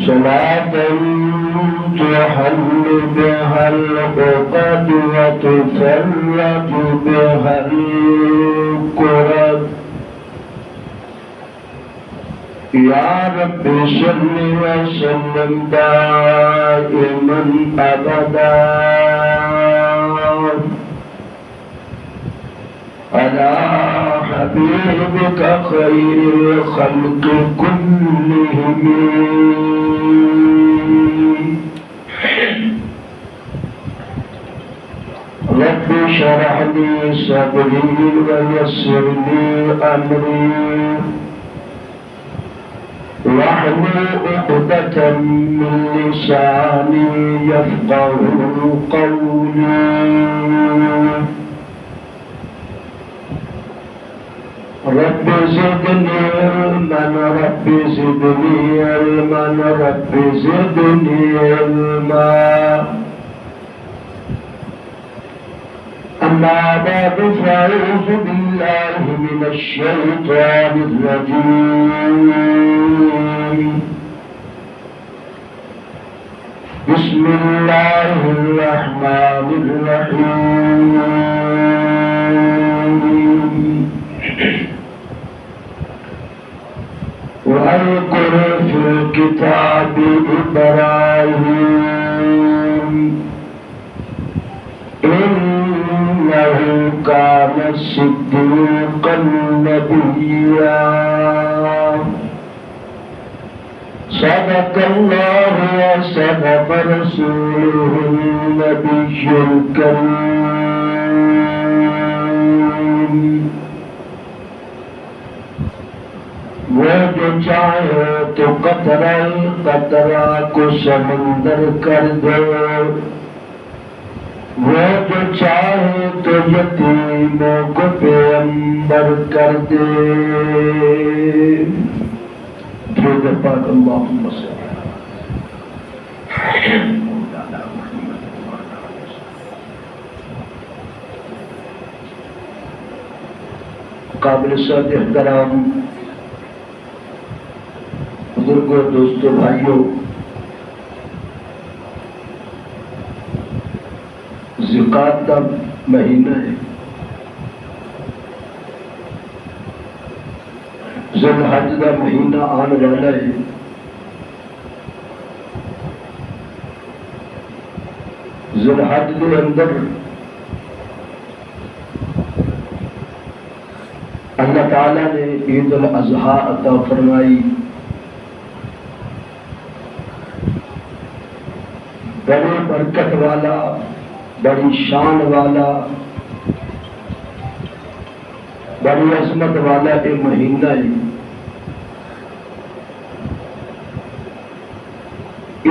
صلاة تحل بها العقد وتفرج بها الكرب يا رب صل وسلم دائما أبدا على حبيبك خير الخلق كلهم رب اشرح لي صدري ويسر لي أمري واحلل عقدة من لساني يفقهوا قولي رب زدني علما رب زدني علما رب زدني علما أما بعد فأعوذ بالله من الشيطان الرجيم بسم الله الرحمن الرحيم واذكر في الكتاب إبراهيم إنه كان صديقا نبيا صدق الله وصدق رسوله النبي الكريم وہ جو چاہے تو قطرہ قطرہ کو سمندر کر دے وہ جو چاہے تو یتیموں کو پیغمبر کر دے درود پاک اللہم صلی قابل صد احترام بزرگوں دوستوں بھائیوں ذوالقعدہ کا مہینہ ہے ذوالحج کا مہینہ آنے والا ہے ذوالحج کے اندر اللہ تعالیٰ نے عید الاضحیٰ عطا فرمائی بڑی برکت والا بڑی شان والا بڑی عظمت والا یہ مہینہ ہے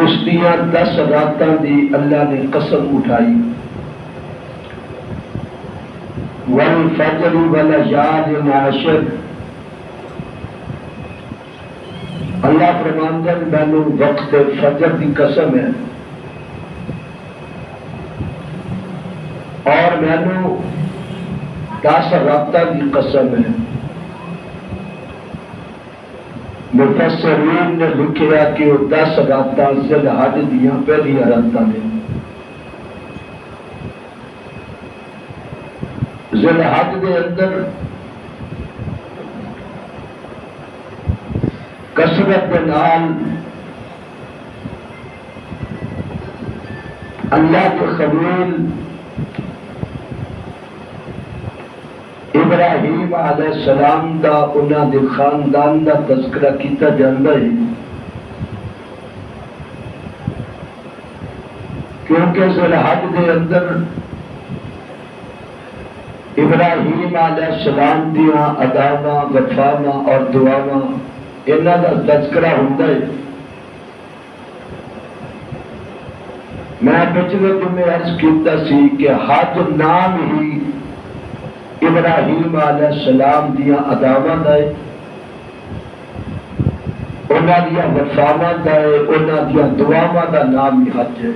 اس دیا 10 راتاں دی اللہ نے قسم اٹھائی والفجر وليال عشر اللہ فرماندہ مینوں وقت فجر دی قسم ہے اور مینوں 10 راتاں دی قسم ہے مفسرین نے لکھیا کہ وہ 10 راتاں ذوالحج دیاں پہلی راتاں نے ذوالحج دے اندر کثرت دے نال اللہ کے خلیل ابراہیم علیہ السلام دا انہاں دے خاندان دا تذکرہ کیتا جاندا ہے کیونکہ ذوالحج دے اندر ابراہیم علیہ السلام دیاں اداواں وفاواں اور دعاواں انہاں دا تذکرہ ہوندا ہے میں پچھلے جمعے عرض کیتا سی کہ حج نام ہی ابراہیم علیہ السلام دیاں اداواں دا ہے انہاں دیاں وفاواں دا ہے انہاں دیاں دعاواں دا نام ہی حج ہے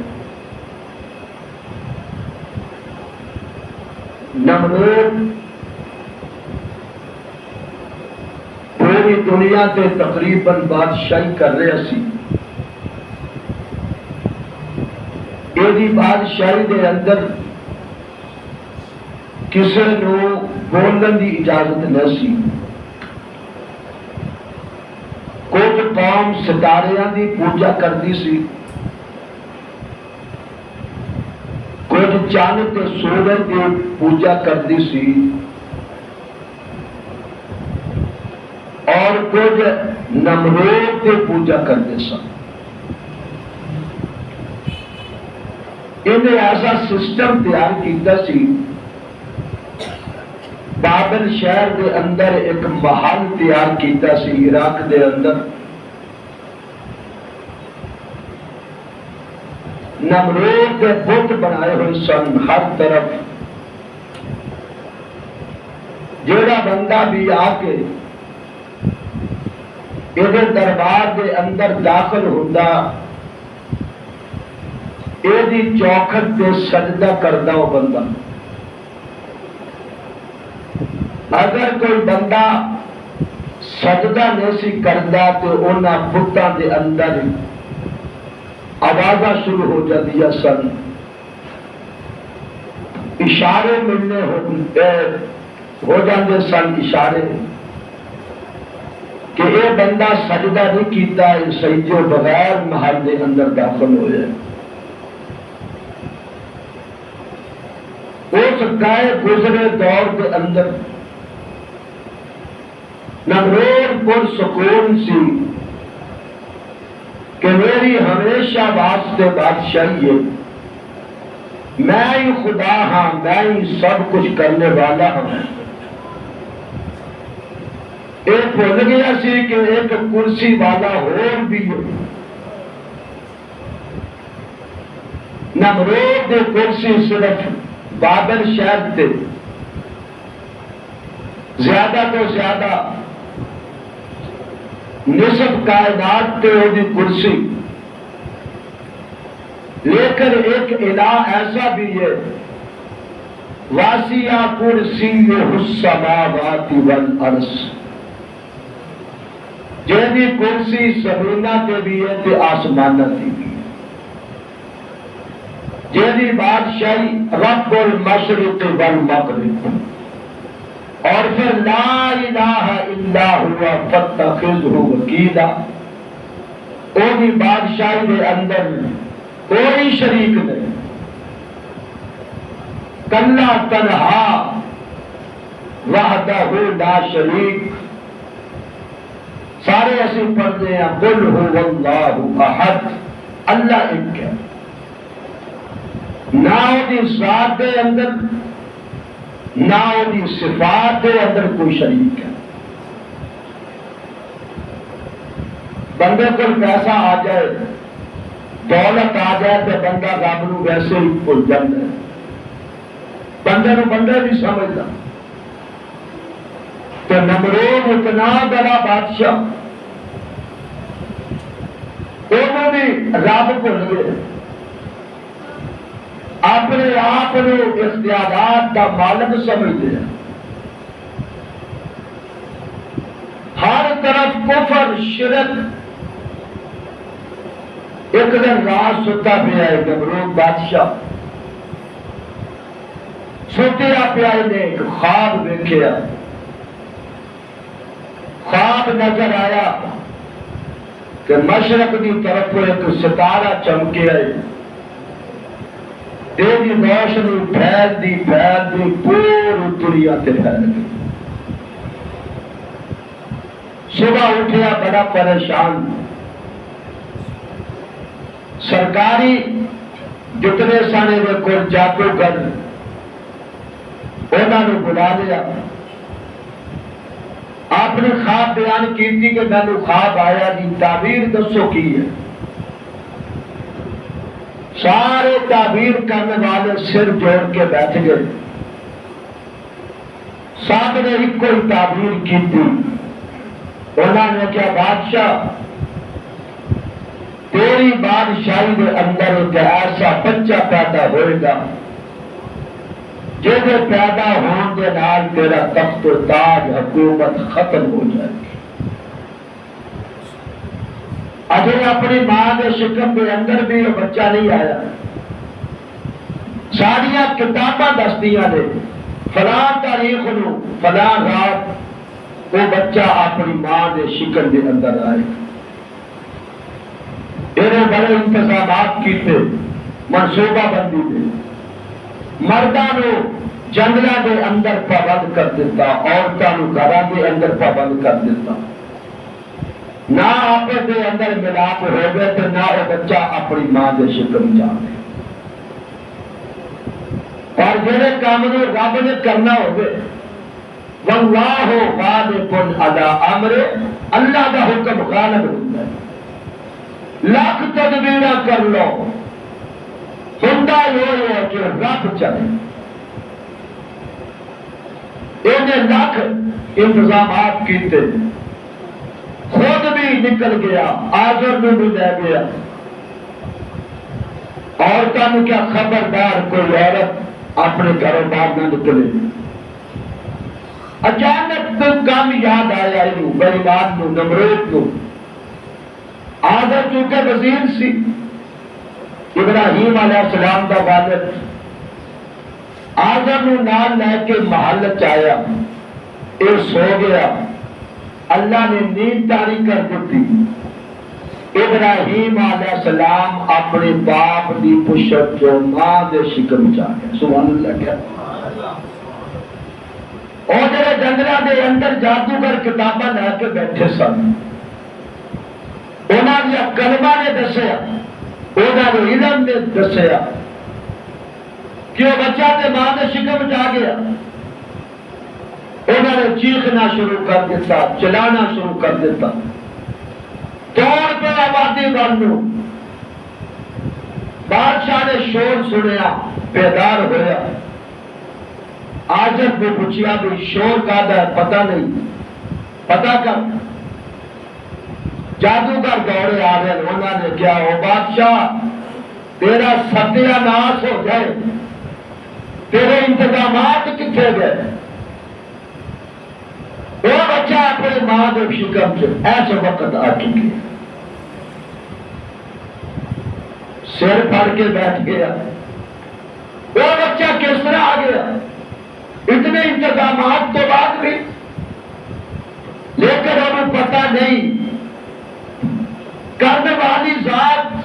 نمرود پوری دنیا تے تقریباً بادشاہی کر رہے سی یہ بادشاہی دے اندر کسی نو بولن دی اجازت نہ سی. کچھ قوم ستاریاں دی پوجا کرتی سی، کچھ چاند تے سورج دی پوجا کرتی سی، اور کچھ نمرود کی پوجا کرتے سن. انہیں ایسا سسٹم تیار کیتا سی، بابل شہر دے اندر ایک محل تیار کیتا سی عراق دے اندر. نمرود کے بت بنائے ہوئے سن ہر طرف. جیڑا بندہ بھی آ کے یہ دربار دے اندر داخل ہوتا، یہ چوکھٹ تے سجدہ کرتا وہ بندہ. اگر کوئی بندہ سجدہ نہیں سی کرتا تو انہاں بتاں دے اندر آوازاں شروع ہو جاتی سن، اشارے ملنے ہو جاتے سن، اشارے کہ یہ بندہ سجدہ نہیں کیتا، سجدے بغیر محل دے اندر داخل ہوئے. اس گئے گزرے دور کے اندر نمرود پر سکون سی کہ میری ہمیشہ واسطے بادشاہی ہے، میں ہی خدا ہاں، میں ہی سب کچھ کرنے والا ہوں. یہ بھول گیا سی کہ ایک کرسی والا اور بھی ہے. نمرود کی کرسی صرف بابل شہر تھے، زیادہ تو زیادہ نصف کائنات تے وہ کرسی. لیکن ایک الہ ایسا بھی ہے، واسیہ کرسیہ السماوات والارض، جیدی کرسی زمینہ تے بھی ہے تے آسمانہ تے بھی ہے، جیدی بادشاہی رب المشرق والمغرب. اور پھر لا الہ الا ہوا فاتخذہ وکیلا، وہ بھی بادشاہی کے اندر کوئی شریک نہیں، کلا تنہا وحدہ لا شریک. سارے اسی پڑھتے ہیں قل هو اللہ احد، اللہ ایک ہے. نہ وہ ذات کے اندر نہ وہ صفات کے اندر کوئی شریک ہے. بندے کو پیسہ آ جائے، دولت آ جائے تو بندہ رب نو ویسے ہی بھول جاتا ہے، بندے نو بندہ نہیں سمجھتا. تو نمرود اتنا بڑا بادشاہ، انہوں نے رب بھول گئے، اپنے آپ اختیارات کا مالک سمجھتے ہیں. ہر طرف کفر شرک. ایک دن رات ستا پیا ہے نمرود بادشاہ، سوتیا پیا نے ایک خواب دیکھا. خواب نظر آیا کہ مشرق کی طرف ایک ستارہ چمکے ہے، تیری روشنی پھیلتی پھیلتی پوری دنیا تے پھیل گئی. صبح اٹھیا بڑا پریشان. سرکاری جتنے سانے میں کوئی جادوگر انہوں نے بلا لیا. آپ نے خواب بیان کی تھی کہ میں نے خواب آیا جی، تعبیر دسو کی ہے. سارے تعبیر کرنے والے سر جوڑ کے بیٹھ گئے. سب نے ایک کوئی تعبیر کی تھی. انہوں نے کیا بادشاہ تیری بادشاہی کے اندر ایک ایسا بچہ پیدا ہوئے گا جیسے پیدا ہونے کے نال تیرا تخت و تاج حکومت ختم ہو جائے گی. اجے اپنی ماں کے شکم کے اندر بھی وہ بچہ نہیں آیا. ساریاں کتاباں دستیاں نے فلاں تاریخ نو فلاں رات وہ بچہ اپنی ماں دے شکن دے اندر آئے. انہیں بڑے انتظامات کیتے منصوبہ بندی دے مرداں نو جنگلاں دے اندر پابند کر دیتا عورتاں نو گھراں دے اندر پابند کر دیتا نہ آپس دے اندر ملاپ ہو گئے تو نہ وہ بچہ اپنی ماں دے شکم جانے. اور جڑے کام نو رب نے کرنا ہوگے واللہ غالب علی امر اللہ دا حکم غالب ہوتا ہے. لاکھ تدبیراں کر لو ہندا یہ ہے کہ رب چلے. انہیں لاکھ انتظامات کیتے خود بھی نکل گیا آجر میں بھی لے گیا. عورتوں نے کیا خبردار کوئی عورت اپنے گھروں باہر نہ نکلے. اچانک تو کام یاد آیا بےمان نو نمرود نو. آدھر چونکہ وزیر سی ابراہیم علیہ السلام کا والد آدھر نو نال لے کے محل چایا یہ سو گیا. اللہ نے نیند تاری کر دیتی. ابراہیم علیہ السلام اپنے باپ دی پشت جو ماں دے شکم چاہ گیا. سبحان اللہ. کیا اور جڑے جنگلاں دے اندر جادوگر کتاباں لے کے بیٹھے سن انہاں دیا کلمہ نے دسیا انہاں نے علم نے دسیا کہ وہ بچہ تے ماں دے شکم چاہ گیا. انہوں نے چیخنا شروع کر دیتا چلانا شروع کر دیتا. توڑ پہ آبادی بنو. بادشاہ نے شور سنیا بیدار ہویا. آجر کو پوچھیا بھی شور کا ہے پتہ نہیں پتہ کر. جادوگر دوڑے آ گئے. انہوں نے کیا او بادشاہ تیرا ستیہ ناش ہو جائے تیرے انتظامات کتنے گئے. وہ بچہ اپنے ماں کے شکم سے ایسے وقت آ چکی سر پھڑ کے بیٹھ گیا. وہ بچہ کس طرح آ گیا اتنے انتظامات تو بعد بھی لیکن ہمیں پتہ نہیں کرنے والی ذات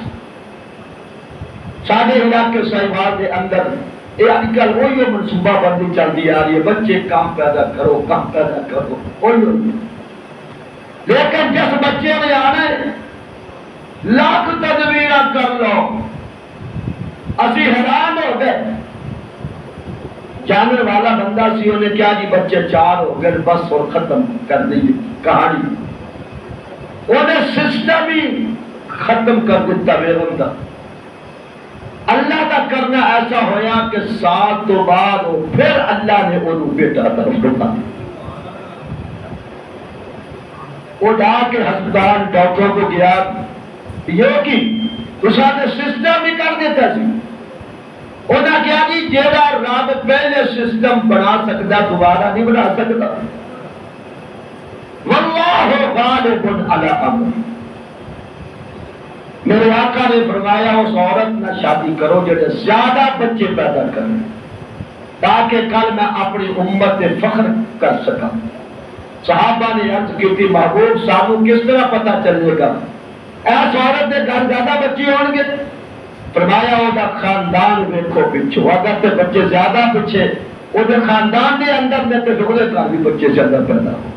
سارے علاقے سہیوال کے اندر یہ آج کل وہی منصوبہ بندی چلتی آ رہی ہے. بچے کام پیدا کرو کام پیدا کرو وہی. لیکن جس بچے نے آنا ہے لاکھ تدبیراں کر لو اسی حیران ہو گئے. جاننے والا بندہ سی انہیں کیا جی بچے 4 ہو گئے بس اور ختم کر دی کہانی. انہیں سسٹم ہی ختم کر دیتا بیگم دا. اللہ کا کرنا ایسا ہویا کہ سال تو بعد پھر اللہ نے انہوں بیٹا طرف کرتا. وہ جا کے ہسپتال ڈاکٹروں کو گیا یہ کی اس نے سسٹم ہی کر دیتا سی. انہاں کیا جی جیڑا رب پہلے سسٹم بنا سکتا دوبارہ نہیں بنا سکتا. واللہ غالب علی امر. میرے آقا نے فرمایا اس عورت نہ شادی کرو جڑے زیادہ بچے پیدا کریں تاکہ کل میں اپنی امت سے فخر کر سکا. صحابہ نے عرض کی تھی محبوب سانو کس طرح پتہ چلے گا ایس عورت کے گھر زیادہ بچے ہوں گے. فرمایا وہ خاندان دیکھو پچھو اگر تے بچے زیادہ پیچھے وہ خاندان کے اندر میں تے دگلے گھر بھی بچے زیادہ پیدا ہو.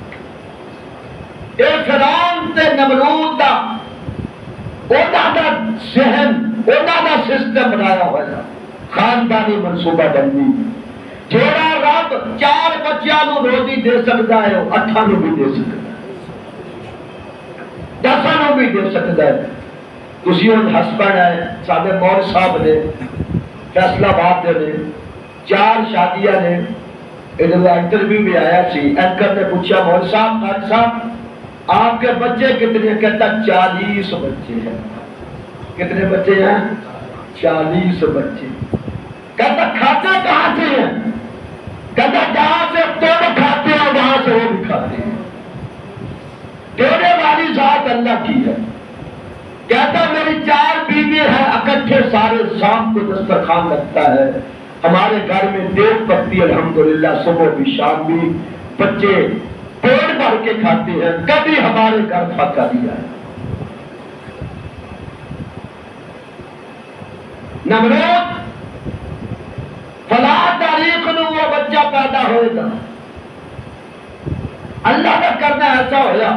یہ فرعون تے نمرود دا ذہن دا سسٹم بنایا ہوا ہے خاندانی منصوبہ بندی. جیڑا رب 4 بچیاں نو روزی دے سکتا ہے وہ 8 نو بھی دے سکتا ہے 10 نو بھی دے سکتا ہے. تسی ہن ہسبینڈ ہے ساڈے مول صاحب نے فیصلہ باد دے نے 4 شادیاں نے. انٹرویو بھی آیا سی اینکر نے پوچھا مول صاحب قاری صاحب آپ کے بچے کتنے؟ کہتا 40 بچے ہیں. کتنے بچے ہیں؟ 40 بچے. کہتا کھاتے کہاں سے ہیں؟ کہتا جہاں سے تم کھاتے ہیں وہاں سے وہ بھی کھاتے ہیں. دینے والی ذات اللہ کی ہے. کہتا میری 4 بیوی ہیں اکٹھے سارے شام کو دسترخوان لگتا ہے ہمارے گھر میں دیکھ پکتی الحمدللہ، صبح بھی شام بھی بچے پیٹ بھر کے کھاتے ہیں، کبھی ہمارے گھر پھکا دیا ہے۔ نمرود فلا تاریخ نو وہ بچہ پیدا ہوئے گا، اللہ کا کرنا ایسا ہوا،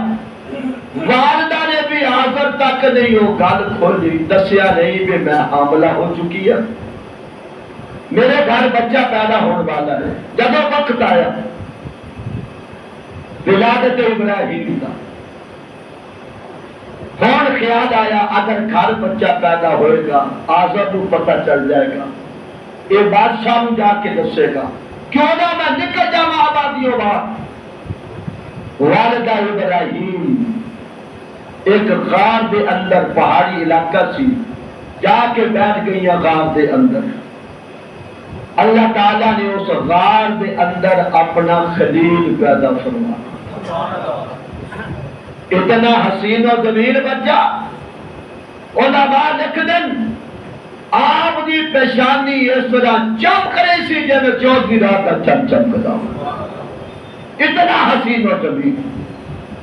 والدہ نے بھی آخر تک نہیں وہ گل کھولی، دسیا نہیں بھی میں حاملہ ہو چکی ہے، میرے گھر بچہ پیدا ہونے والا ہے۔ جب وقت آیا ولادت ابراہیم کا، کون خیال آیا اگر گھر بچہ پیدا ہوئے گا آزر کو پتہ چل جائے گا، یہ بادشاہ میں جا کے دسے گا، کیوں نہ میں نکل جاؤں آبادیوں بات۔ والدہ ابراہیم ایک غار دے اندر، پہاڑی علاقہ سی، جا کے بیٹھ گئی غار دے اندر۔ اللہ تعالیٰ نے اس غار دے اندر اپنا خلیل پیدا فرمایا، اتنا حسین و جمیل بچہ۔ علماء لکھ دن آپ دی پیشانی اس طرح چمک رہی سی جب چودھری رات کا چم چمکدا، اتنا حسین و جمیل،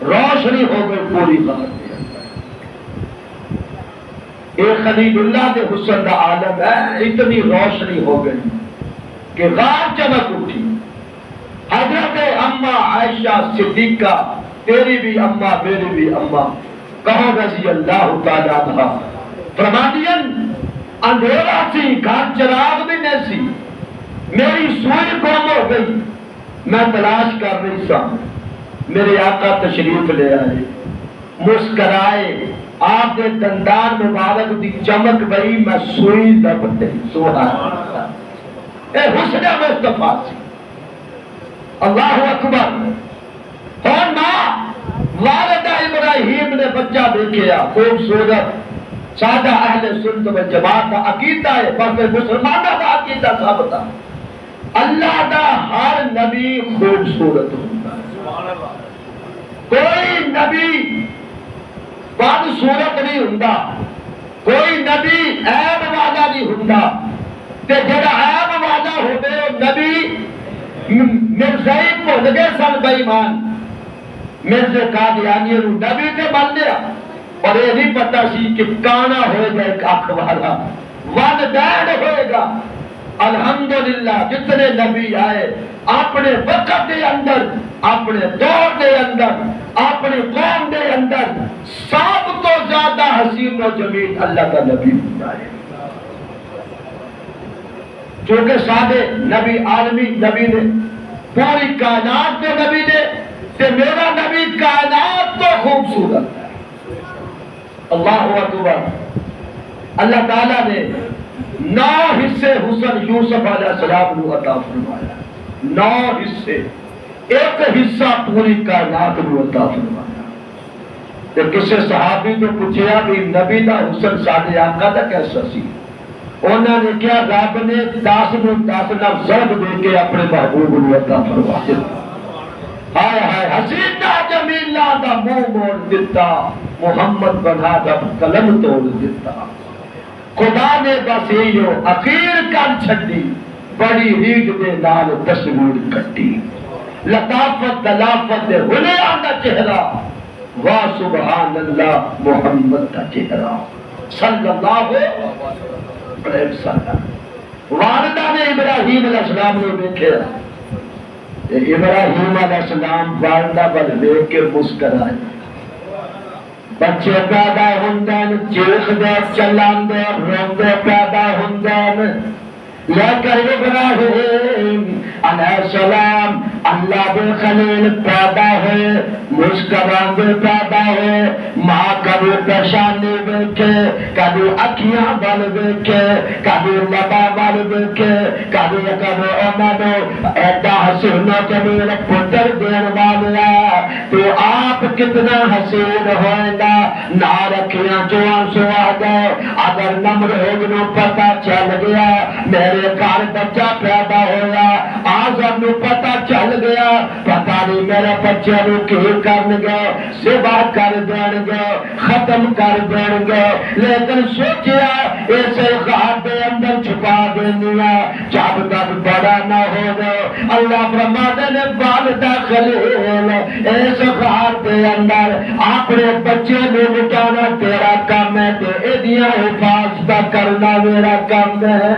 روشنی ہو گئی پوری غار کے اندر۔ ایک خلیل اللہ کے حسن کا عالم ہے، اتنی روشنی ہو گئی کہ غار چمک اٹھی۔ حضرت اماں عائشہ صدیقہ، تیری بھی اماں میری بھی اماں، کہو رضی اللہ تعالیٰ عنہ، فرمادین اندھیرا سی، گھر چراغ بھی نہیں سی، میری سوئی گم ہو گئی، میں تلاش کر رہی سا، میرے آقا تشریف لے آئے، مسکرائے، آپ کے دندان مبارک دی چمک گئی، میں سوئی لبتے، سبحان اللہ، اے حسن مصطفیٰ سی، اللہ اکبر۔ اور ماں والدہ ابراہیم نے بچہ دیکھیا، خوبصورت، سادہ اہل سنت و جماعت کا عقیدہ ہے، پر مسلمانہ کا عقیدہ ثابت ہے، اللہ دا ہر نبی خوبصورت ہوتا ہے، کوئی نبی بدصورت نہیں ہوندا، کوئی نبی عیب والا نہیں ہوندا، تے جڑا عیب والا ہوے او نبی مرزائی بھول گئے سن بے ایمان، مرزا قادیانی نو نبی تے مان لیا، اور یہ نہیں پتا سی کہ کانا ہوئے گا ایک اکھ والا، ون ڈیڈ ہوئے گا۔ الحمدللہ جتنے نبی آئے اپنے وقت دے اندر، اپنے دور دے اندر، اپنی قوم دے اندر سب تو زیادہ حسین و جمیل اللہ کا نبی ہوتا ہے، چونکہ سادے نبی عالمی نبی نے، پوری کائنات کے نبی نے، کہ میرا نبی کائنات تو خوبصورت ہے۔ اللہ اکبر۔ اللہ تعالیٰ نے 9 حصے حسن یوسف علیہ السلام کو عطا فرمایا، 9 حصے، ایک حصہ پوری کائنات کو عطا فرمایا۔ کہ کسی صحابی تو پوچھیا بھی نبی دا حسن سادے آقا دا کیسا سی؟ انہوں نے کیا رب نے 10 نو 10 نفس ضرب دے کے اپنے محبوب کو عطا فرمایا۔ ہائے ہائے حسینہ جمیلہ دا منہ موڑ دیتا، محمد بنا دا قلم توڑ دیتا، خدا نے بس ایو اخیر کر چھڈی، بڑی ریگ دے نال تصویر کٹی، لطافت دلافت دے حلیاں دا چہرہ، واہ سبحان اللہ محمد دا چہرہ صلی اللہ علیہ وسلم۔ والدہ نے ابراہیم علیہ السلام نے دیکھا، ابراہیم علیہ السلام والدہ پر دیکھ کے مسکرائے، بچے پیدا ہوندے چیخ دے چلان دے روندے پیدا ہوندے، لیکن ابراہیم علیہ السلام اللہ دے خلیل پیدا ہوئے، مسکران دے پیدا ہوئے، ماں کبھی پیشانی دیکھے، کبھی اکھیاں بل دیکھے، کبھی لبا بل دیکھے، کبھی انہوں نے ایڈا حسین و جمیل پتر دین والا، تو آپ کتنا حسین ہوئے گا، نہ رکھیاں جو آنسو آ گئے۔ اگر نمرود نو پتہ چل گیا میرے گھر بچہ پیدا ہویا، آزم نو پتہ چل گیا، پتہ نہیں میرے بچے نو کی کرن گے، سبا کر دین گے، ختم کر دین گے، لیکن سوچیا اسے غار دے اندر چھپا چھپا دینیا جب تک بڑا نہ ہو گئے. اللہ فرماتے نے والدہ خلیل اس غار کے اندر اپنے بچے میں لٹانا تیرا کام ہے تے ایدیاں حفاظت کرنا میرا کام ہے.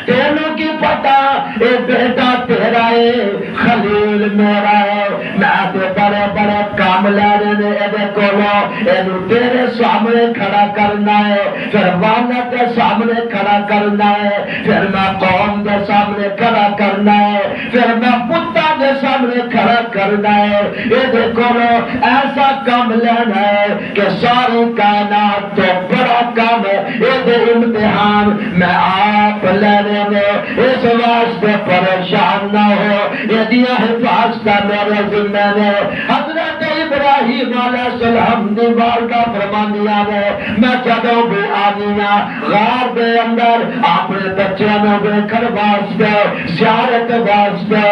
تینوں کی پتا اے بیٹا تیرا ہے خلیل میرا ہے. میں تے بڑے بڑے کام لینے نے ایدے کولو اینو تیرے سامنے کھڑا کرنا ہے, پھر والد کے سامنے کھڑا کرنا ہے, پھر میں قوم کے سامنے کھڑا کرنا ہے, پھر میں پتا کے سامنے کھڑا کرنا ہے. ایدے کولو ایسا کام لینا ہے کہ ساری کائنات تو بڑا کام ہے. ایدے امتحان میں آپ لینے میں اس واسطے پریشان نہ ہو. یہ دیا حفاظت میرے ذمہ نے. حضرت ابراہیم علیہ السلام دی والدہ فرمانیا نے میں جدوں بھی آنیا غار دے اندر اپنے بچوں نوں ویکھن واسطے زیارت واسطے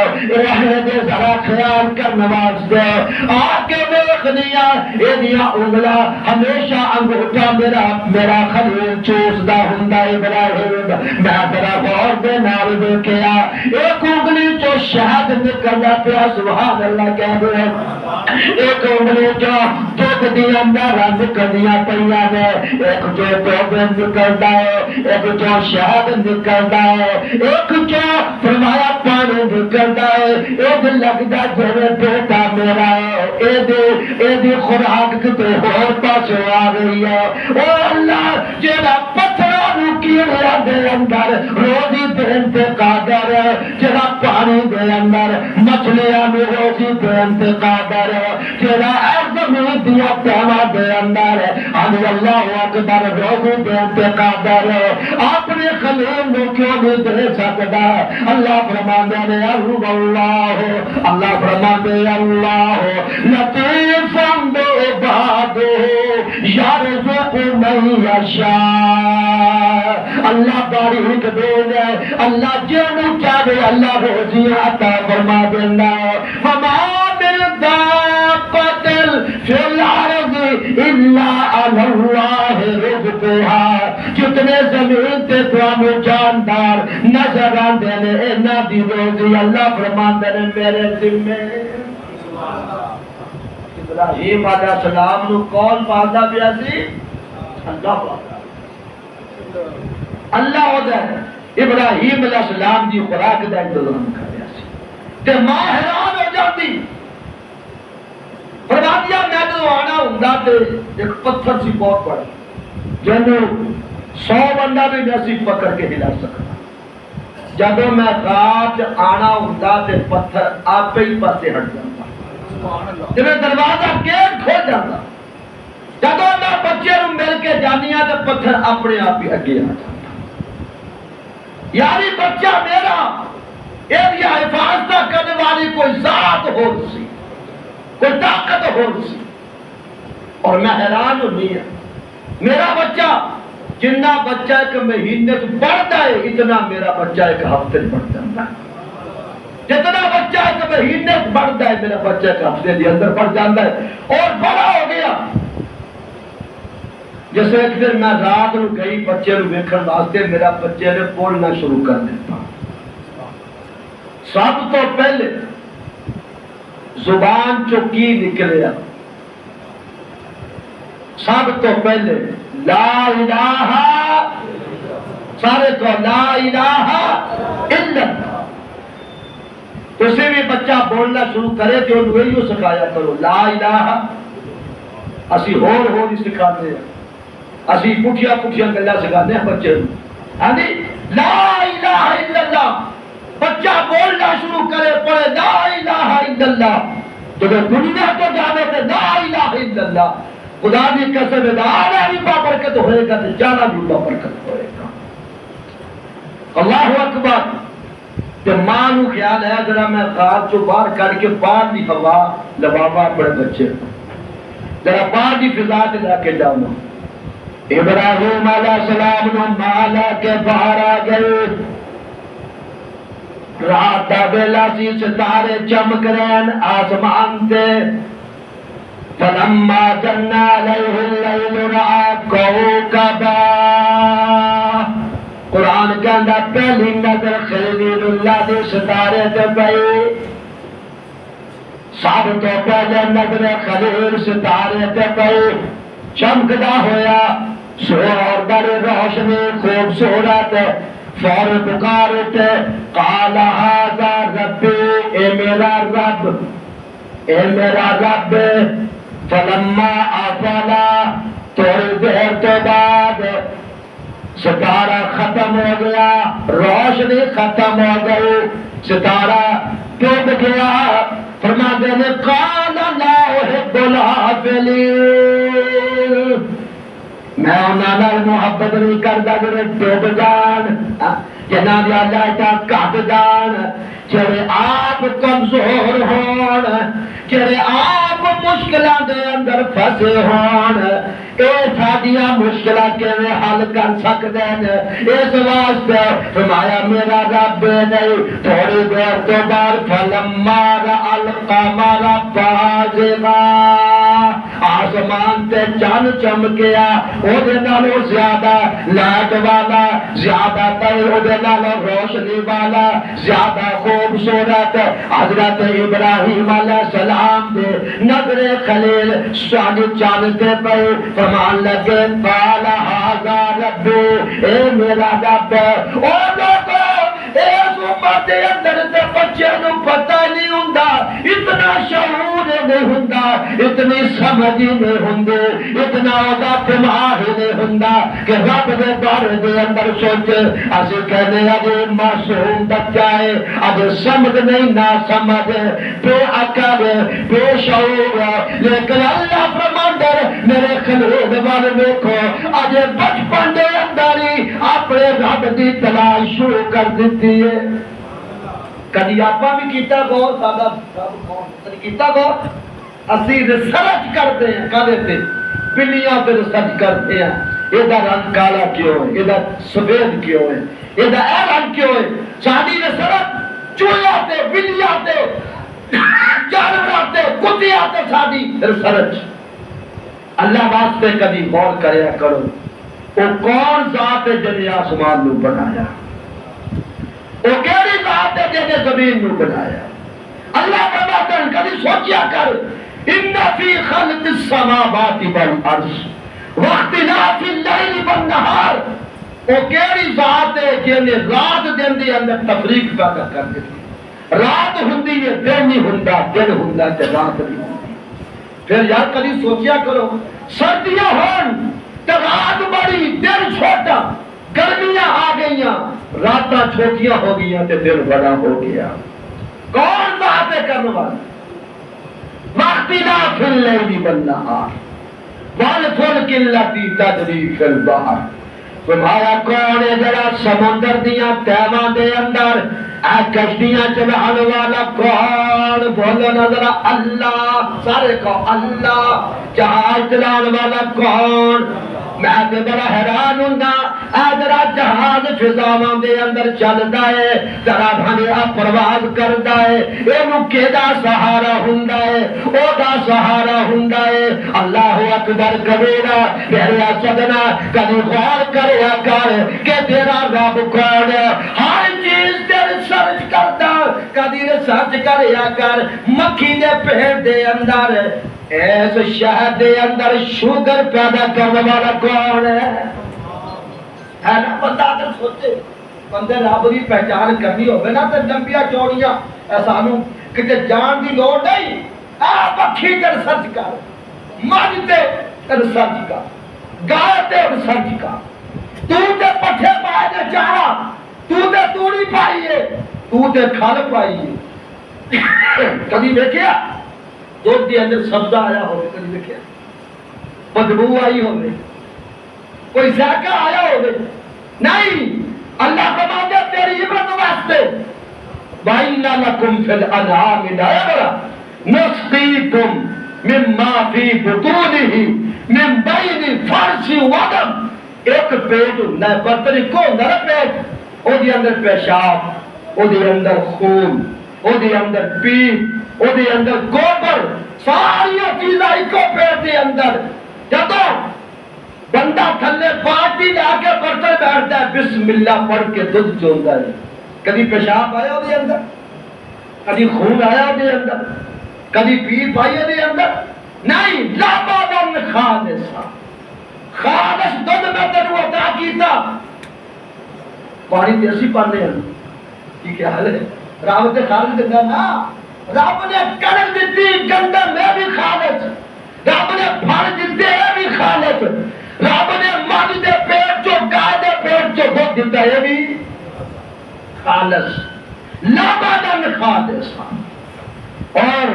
رہنے دے ذرا خیال کرنے واسطے آ کے ویکھنیا ایدیاں انگلاں ہمیشہ انگوٹھا میرا خلیل چوسدا ہوندا ابراہیم. میں ذرا غور دے نال ویکھیا ایک انگلی چوں شہد نکلدا پیا. سبحان اللہ کہہ دے. ایک انگلی چوں دودھ دی اندر نکلدیاں پیاں نے, ایک چوں دودھ نکلدا ہے, ایک چوں شہد نکلدا ہے, ایک چوں فرمایا پانی نکلدا ہے. ایک لگدا جویں بیٹا میرا ہے. ایدی خوراک کتے ہور پاسے آ رہی ہے. او اللہ جیڑا پتھراں نوں کیڑیاں دے اندر روزی دین تے قادر ہے, جیڑا پانی دے اندر مچھلیاں نوں روزی دین تے قادر ہے, جیڑا زمین دیا پیما دے اندر ہے اللہ اکبر روزی دین تے قادر ہے. اپنے خلیل نوں کیوں نہیں دے سکدا؟ اللہ فرماندے نے اللہ فرماندے اللہ لطیف بعبادہ یرزق من یشاء. اللہ باریک دین ہے, اللہ جنوں چاہے اللہ روزی عطا فرما دیندا ہے. وما من دابۃ فی الارض الا علی اللہ رزقها. جتنے زمین تے تانوں جاندار نظر آندے نے انہاں دی روزی اللہ فرماندے نے میرے ذمے. ابراہیم علیہ السلام نو کون پالدا پیا سی؟ اللہ پالدا. اللہ ہوتا ہے ابراہیم علیہ السلام دی خوراک دا انتظام کر رہا سی تے ماں حیران ہو جاتی. فرمایا میں تو آنا ہوندا تے ایک پتھر سی بہت بڑا جنوں 100 بندہ بھی نہ پکڑ کے ہلا سکتا. جدوں میں رات آنا ہوندا تے پتھر آپ ہی پاسے ہٹ جاتا, جب دروازہ گیٹ کھول جاتا. جدوں میں بچے نوں مل کے جانیاں تے پتھر اپنے آپ ہی اگے آ جاتا. یعنی بچہ میرا یہ حفاظت کرنے والی کوئی ذات ہو سی, کوئی طاقت ہو سی. اور میں حیران ہونی ہے میرا بچہ جنہ بچہ ایک مہینے سے بڑھتا ہے اتنا میرا بچہ ایک ہفتے سے بڑھ جاتا ہے. جتنا بچہ ایک مہینے سے بڑھتا ہے میرا بچہ ایک ہفتے کے اندر بڑھ جاتا ہے اور بڑا ہو گیا. جیسے ایک دن میں رات نو گئی بچے نو ویکھن واسطے, میرا بچے نے بولنا شروع کر دیتا. سب تو پہلے زبان چو کی نکلیا, سب تو پہلے لا الہ, سارے کو لا الہ الا اللہ. کسی بھی بچہ بولنا شروع کرے تو وہی سکھایا کرو لا الہ. اسی ہور ہی سکھاتے ہیں, اسی پٹھیا گلا سکھاتے ہیں بچے کو. ہاں جی لا الہ الا اللہ. بچہ بولنا شروع کرے پڑھے لا الہ الا اللہ, تو دنیا کو جانے تے لا الہ الا اللہ. خدا کی قسم ہے آنا بھی بابرکت ہوئے گا تو جانا بھی بابرکت ہوئے گا. اللہ اکبر. کہ ماں نو خیال ہے ذرا میں خواب چو باہر کر کے باہر دی ہوا لبابا اپنے بچے ذرا باہر دی فضا تے لا کے جاؤں. ابراہیم علیہ السلام نو مالا کے باہر آ گئے. رات دا ویلا سی, ستارے چمک رہے آسمان تے. فلما جن علیہ اللیل رأى کوكبا. قرآن دا پہلی نظر خلیل اللہ دے ستارے تے پئی سب تو پہلے نظر خلیل ستارے تے پئی چمکدا ہویا سور بڑی روشنی خوبصورت فور پکارتے قال ھذا ربی اے میرا رب اے میرا رب فلما افلا تھوڑی دیر تو بعد ستارہ ختم ہو گیا روشنی ختم ہو گئی ستارہ ٹوٹ گیا فرماتے ہیں قال لا احب الغافلین میں انہاں نال محبت نہیں کردا جڑے ٹوٹ جان جنہاں دی اللہ کٹ جان جڑے آپ کمزور ہون جڑے آپ مشکلاں دے اندر پھسے ہون اے ساڈیاں مشکلاں کیویں حل کر سکدے نے اس واسطے فرمایا میرا رب نہیں تھوڑی دیر تو بعد فلما القمر بازغا آسمان تے چند چمکیا او دے نالوں زیادہ لائٹ والا زیادہ تر او دے نالوں روشنی والا زیادہ خوبصورت حضرت ابراہیم علیہ السلام دے نظر خلیل سانی چاندتے پہ فرمان لگے قال ھذا ربی اے میرا رب او لوگو اس امت دے اندر تے بچے نو پتہ نہیں ہوندا اتنا شعور نہیں ہوندا اتنی سمجھ نہیں ہوندے اتنا اودا دماغ نہیں ہوندا کہ رب دے بارے دے اندر سوچ اسی کہنے اجے معصوم بچہ ہے اجے سمجھ نہیں نہ سمجھ بے عقل بے شعور لیکن اللہ فرماندا میرے خلیل والے دیکھو اجے بچپن دے اندر ہی اپنے رب دی تلاش شروع کر دیتی ہے کدی آپ بھی کیتا غور سادہ کدی کیتا غور اسی ریسرچ کرتے ہیں کدے تے بلیاں پہ ریسرچ کرتے ہیں یہ رنگ کالا کیوں ہے یہ سفید کیوں ہے یہ رنگ کیوں ہے ساری ریسرچ چوہے آتے بلی آتے جانور آتے کتے آتے ساری ریسرچ اللہ واسطے کدی غور کریا کرو وہ کون ذات ہے جنہیں آسمان نو بنایا وہ کیڑی ذات ہے جنہیں زمین نو بنایا اللہ فرماتا ہے کبھی سوچیا کر ان فی خلق السماوات والارض واختلاف اللیل والنہار وہ کیڑی ذات ہے جنہیں رات دن دے اندر تفریق پیدا کر دیتی رات ہوندی ہے دن نہیں ہوندا دن ہوندا تے رات نہیں ہوندی پھر یار کبھی سوچیا کرو سردیاں ہون تے رات بڑی دن چھوٹا گرمیاں آ گئیاں راتاں چھوٹیاں ہو گئیاں تے دن بڑا ہو گیا کون بات ہے کرنے والا واختلاف اللیل والنہار والفلک التی تجری فی البحر تمہارا کون ہے جڑا سمندر دیاں تہواں دے اندر اے کشتیاں چلانے والا کون بولو نا ذرا اللہ سارے کو اللہ جہاز چلانے والا کون میں تے بڑا حیران ہوندا اے ذرا جہاز فضاواں دے اندر چلدا ہے ذرا بھنیا پرواز کردا ہے اینو کیڑا سہارا ہوندا ہے او دا سہارا ہوندا ہے اللہ اکبر کبیرہ میرا سجنا کبھی غور کریا کر کہ تیرا رب کون ہے ہر چیز تے ریسرچ کردا کبھی ریسرچ کریا کر مکھی دے پیڑ دے اندر ایس شہد دے اندر شوگر پیدا کرنے والا کون ہے نا بندہ اگر سوچے بندے رب کی پہچان کرنی ہوگی نا تو لمبیاں چوڑیاں سانو کتے جان دی لوڑ نہیں پکھی تے ریسرچ کر مجھ تے ریسرچ کر گائے تے ریسرچ کر تو تے پٹھے پائے تے چارا تو تے توڑی پائیے تو تے کھل پائیے کبھی دیکھیا دودھ کے اندر سبزہ آیا ہوگا کبھی دیکھیا بدبو آئی ہوگی کوئی ذائقہ آیا ہوگا نہیں اللہ فرماتا ہے تیری عبرت واسطے وَإِنَّ لَكُمْ فِي الْأَنْعَامِ لَعِبْرَةً نُسْقِيكُم مِّمَّا فِي بُطُونِهِ مِن بَيْنِ فَرْثٍ وَدَمٍ ایک پیٹ ہوتا ہے برتن کو نر پیٹ او دی اندر پیشاب او دی اندر خون او دی اندر پیپ او دی اندر گوبر ساری چیزاں ایک پیٹ دے اندر جدو بندہ تھلے پارٹی جا کے برتن بیٹھتا ہے بسم اللہ پڑھ کے دودھ چولتا ہے. کبھی پیشاب آیا وہ اندر, کبھی خون آیا وہ اندر, کبھی پیپ آئی وہ اندر نہیں. لابد خالصا, خالص دودھ میں تینوں عطا کیتا. پانی دیسی پانے ہیں کی کیا حال ہے. رب نے خالص دیتا نا, رب نے کنک دیتی گندم میں بھی خالص, رب نے پھل دیتے یہ بھی خالص, رب نے مجھ دے پیٹ چو گائے دے پیٹ چو دودھ دیتا ہے بھی خالص. لابد خالص. اور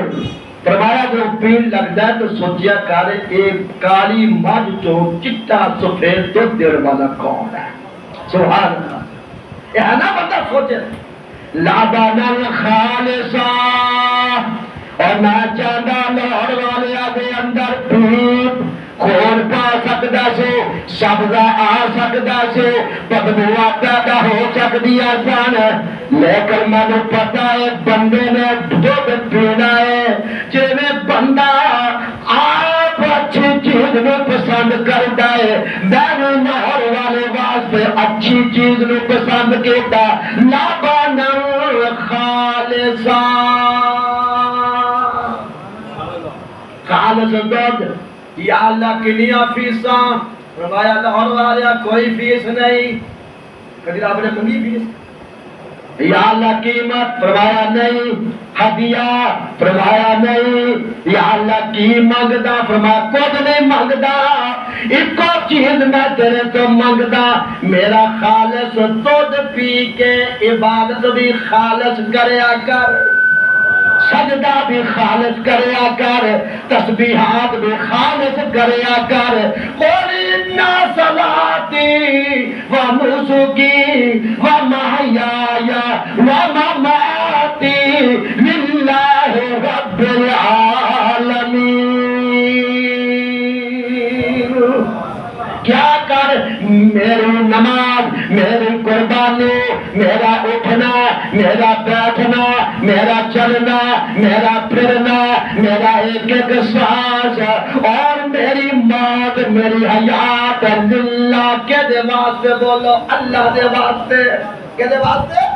فرمایا جو پین لگتا ہے تو سوچیا کر ایک کالی مجھ چو چٹا سفید دودھ دیر والا کون ہے. سبحان اللہ. یہ ہے نا بندہ سوچے لابد خالصا. اور میں چاہتا لاہور والے دے اندر پیپ خون پا سکتا سو, سبزہ آ سکتا سو, بدبو پیدا ہو سکتی سن, لیکن مجھے پتا ہے بندے نے دودھ پینا ہے. جی بندہ آپ اچھی چیز نو پسند کرتا ہے, میں نے لاہور والے واسطے اچھی چیز نو پسند کیتا. لابد خالصا, خالص دودھ. یا اللہ کنیا فیساں. فرمایا لاہور والے کوئی فیس نہیں. کبھی آپ نے منگی فیس؟ یا اللہ قیمت. فرمایا نہیں. ہدیہ. فرمایا نہیں. یا اللہ کی منگدا. فرمایا کچھ نہیں منگدا, ایک چیز میں تیرے تو منگدا, میرا خالص دودھ پی کے عبادت بھی خالص کریا کر, سجدہ بھی خالص کریا کر, تسبیحات بھی خالص کریا کر. قل ان صلاتی و نسکی و محیای و مماتی للہ رب العالمین. کیا کر میری نماز, میری قربانی, میرا اٹھنا, میرا بیٹھنا, میرا چلنا, میرا پھرنا, میرا ایک ایک سانس اور میری موت, میری حیات للہ کے دے واسطے. بولو اللہ دے واسطے. کے دے واسطے؟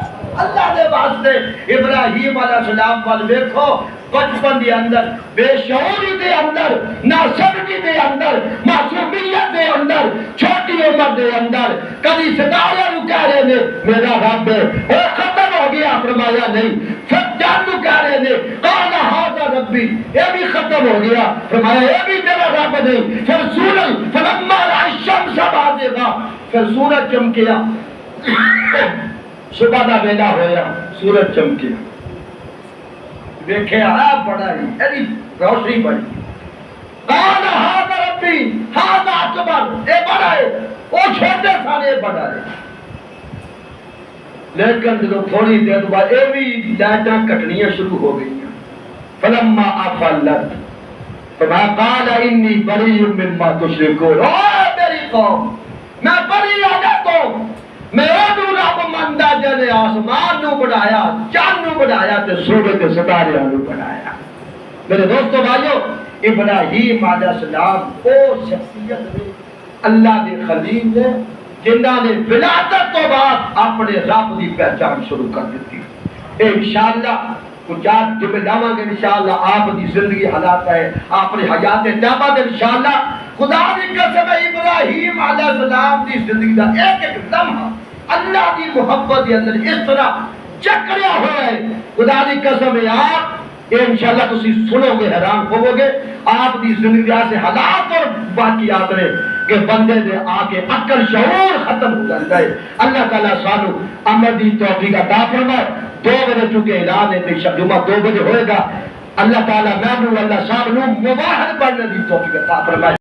اللہ دے واسطے. ابراہیم علیہ السلام پر دیکھو بچپن دے اندر, بے شعوری دے اندر, ناسمجھی دے اندر, معصومیت دے اندر, چھوٹی عمر دے اندر کبھی ستارے نو کہہ رہے نے میرا رب ہے, وہ ختم ہو گیا. فرمایا نہیں. پھر جان نو کہہ رہے نے قال ھذا ربی, یہ بھی ختم ہو گیا. فرمایا یہ بھی میرا رب نہیں. پھر سورج فلما رأى الشمس بازغا, پھر سورج چمکیا, صبح دا ویلا ہویا, سورج چمکیا, دیکھے آیا بڑا ہی ایڈی روشنی بڑی. قال ھذا ربی ھذا اکبر, اے بڑا ہے, وہ چھوٹے سارے بڑا ہے. لیکن جب تھوڑی دیر بعد یہ بھی لائٹاں کٹنیاں شروع ہو گئی. فلما افلت فما قال انی بری مما تشرکون. او میری قوم, میں بری آ جاتا ہوں, میرا نو رب مندہ جنے آسمان نو بڑھایا, چاند نو بڑھایا, تے سورج تے ستارے نو بڑھایا. میرے دوستو بھائیو, ابراہیم علیہ السلام او شخصیت نے, اللہ دے خلیل نے, جنہاں نے ولادت تو بعد اپنے رب دی پہچان شروع کر دیتی. انشاءاللہ کچھ آج جب لاواں گے انشاءاللہ آپ دی زندگی حالات ہے, اپنی حیات طیبہ دے انشاءاللہ. خدا دی قسم ابراہیم علیہ السلام دی زندگی دا ایک ایک لمحہ اللہ دی محبت کے اندر اس طرح چکریا ہوا ہے. خدا دی قسم ہے آپ انشاءاللہ تسی سنو گے, حیران ہوو گے. آپ دی زندگی سے حالات اور واقعات نے کہ بندے دے آکے عقل شعور ختم ہو جاتا ہے. اللہ تعالیٰ سانو عمل دی توفیق عطا فرمائے. 2 بجے چونکہ اعلان ہے بے شک جمعہ 2 بجے ہوئے گا. اللہ تعالیٰ میں اللہ صاحب نو مباحث پڑھنے دی توفیق عطا فرمائے.